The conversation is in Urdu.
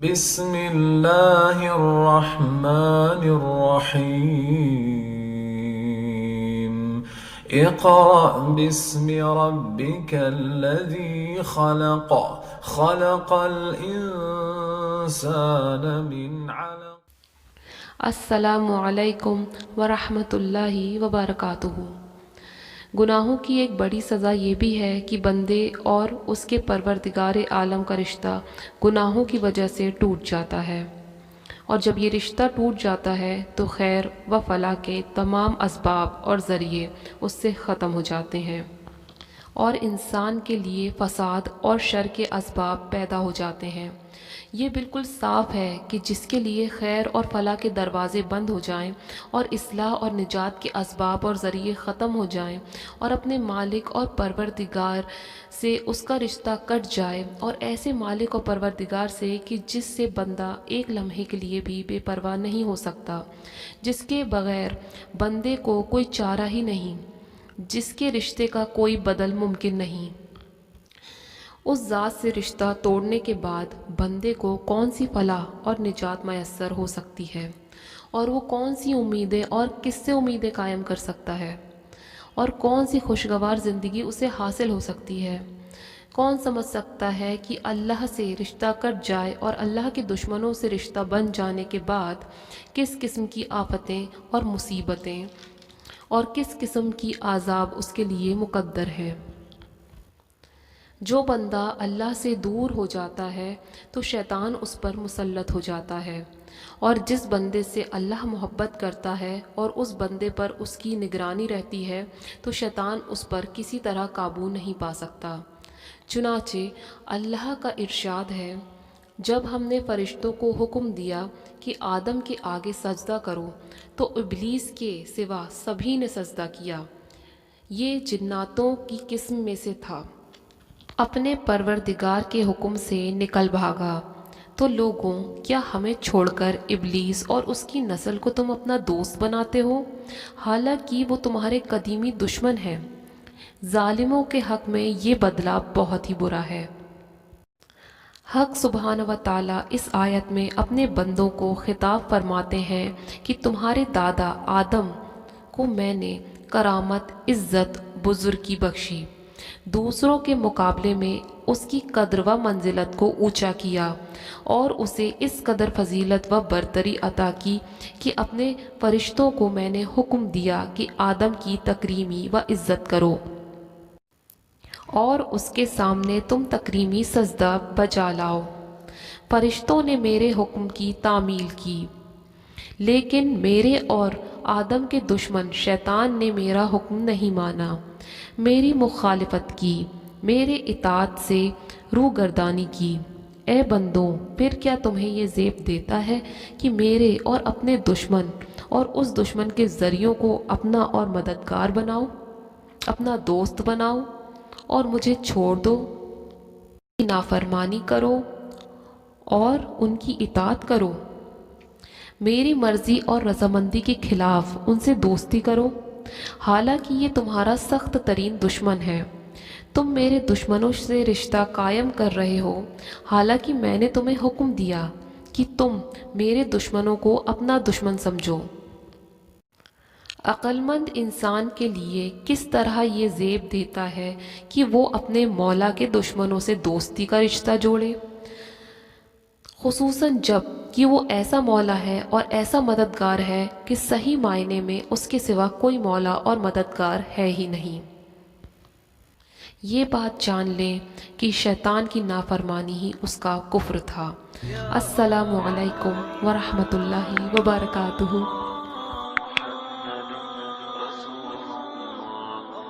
بسم اللہ الرحمن الرحیم اقرأ باسم ربک الذی خلق خلق الانسان من علق۔ السلام علیکم ورحمۃ اللہ وبرکاتہ۔ گناہوں کی ایک بڑی سزا یہ بھی ہے کہ بندے اور اس کے پروردگار عالم کا رشتہ گناہوں کی وجہ سے ٹوٹ جاتا ہے، اور جب یہ رشتہ ٹوٹ جاتا ہے تو خیر و فلاح کے تمام اسباب اور ذریعے اس سے ختم ہو جاتے ہیں، اور انسان کے لیے فساد اور شر کے اسباب پیدا ہو جاتے ہیں۔ یہ بالکل صاف ہے کہ جس کے لیے خیر اور فلاح کے دروازے بند ہو جائیں اور اصلاح اور نجات کے اسباب اور ذریعے ختم ہو جائیں، اور اپنے مالک اور پروردگار سے اس کا رشتہ کٹ جائے، اور ایسے مالک اور پروردگار سے کہ جس سے بندہ ایک لمحے کے لیے بھی بے پرواہ نہیں ہو سکتا، جس کے بغیر بندے کو کوئی چارہ ہی نہیں، جس کے رشتے کا کوئی بدل ممکن نہیں، اس ذات سے رشتہ توڑنے کے بعد بندے کو کون سی فلاح اور نجات میسر ہو سکتی ہے، اور وہ کون سی امیدیں اور کس سے امیدیں قائم کر سکتا ہے، اور کون سی خوشگوار زندگی اسے حاصل ہو سکتی ہے؟ کون سمجھ سکتا ہے کہ اللہ سے رشتہ کٹ جائے اور اللہ کے دشمنوں سے رشتہ بن جانے کے بعد کس قسم کی آفتیں اور مصیبتیں اور کس قسم کی عذاب اس کے لیے مقدر ہے؟ جو بندہ اللہ سے دور ہو جاتا ہے تو شیطان اس پر مسلط ہو جاتا ہے، اور جس بندے سے اللہ محبت کرتا ہے اور اس بندے پر اس کی نگرانی رہتی ہے تو شیطان اس پر کسی طرح قابو نہیں پا سکتا۔ چنانچہ اللہ کا ارشاد ہے، جب ہم نے فرشتوں کو حکم دیا کہ آدم کے آگے سجدہ کرو تو ابلیس کے سوا سبھی نے سجدہ کیا، یہ جناتوں کی قسم میں سے تھا، اپنے پروردگار کے حکم سے نکل بھاگا۔ تو لوگوں، کیا ہمیں چھوڑ کر ابلیس اور اس کی نسل کو تم اپنا دوست بناتے ہو، حالانکہ وہ تمہارے قدیمی دشمن ہیں؟ ظالموں کے حق میں یہ بدلہ بہت ہی برا ہے۔ حق سبحانہ و تعالیٰ اس آیت میں اپنے بندوں کو خطاب فرماتے ہیں کہ تمہارے دادا آدم کو میں نے کرامت، عزت، بزرگی بخشی، دوسروں کے مقابلے میں اس کی قدر و منزلت کو اونچا کیا، اور اسے اس قدر فضیلت و برتری عطا کی کہ اپنے فرشتوں کو میں نے حکم دیا کہ آدم کی تکریمی و عزت کرو، اور اس کے سامنے تم تکریمی سجدہ بجا لاؤ۔ فرشتوں نے میرے حکم کی تعمیل کی، لیکن میرے اور آدم کے دشمن شیطان نے میرا حکم نہیں مانا، میری مخالفت کی، میرے اطاعت سے روگردانی کی۔ اے بندوں، پھر کیا تمہیں یہ زیب دیتا ہے کہ میرے اور اپنے دشمن اور اس دشمن کے ذریعوں کو اپنا اور مددگار بناؤ، اپنا دوست بناؤ، اور مجھے چھوڑ دو، نافرمانی کرو اور ان کی اطاعت کرو، میری مرضی اور رضامندی کے خلاف ان سے دوستی کرو، حالانکہ یہ تمہارا سخت ترین دشمن ہے۔ تم میرے دشمنوں سے رشتہ قائم کر رہے ہو، حالانکہ میں نے تمہیں حکم دیا کہ تم میرے دشمنوں کو اپنا دشمن سمجھو۔ عقل مند انسان کے لیے کس طرح یہ زیب دیتا ہے کہ وہ اپنے مولا کے دشمنوں سے دوستی کا رشتہ جوڑے، خصوصاً جب کہ وہ ایسا مولا ہے اور ایسا مددگار ہے کہ صحیح معنی میں اس کے سوا کوئی مولا اور مددگار ہے ہی نہیں۔ یہ بات جان لیں کہ شیطان کی نافرمانی ہی اس کا کفر تھا۔ السلام علیکم ورحمۃ اللہ وبرکاتہ۔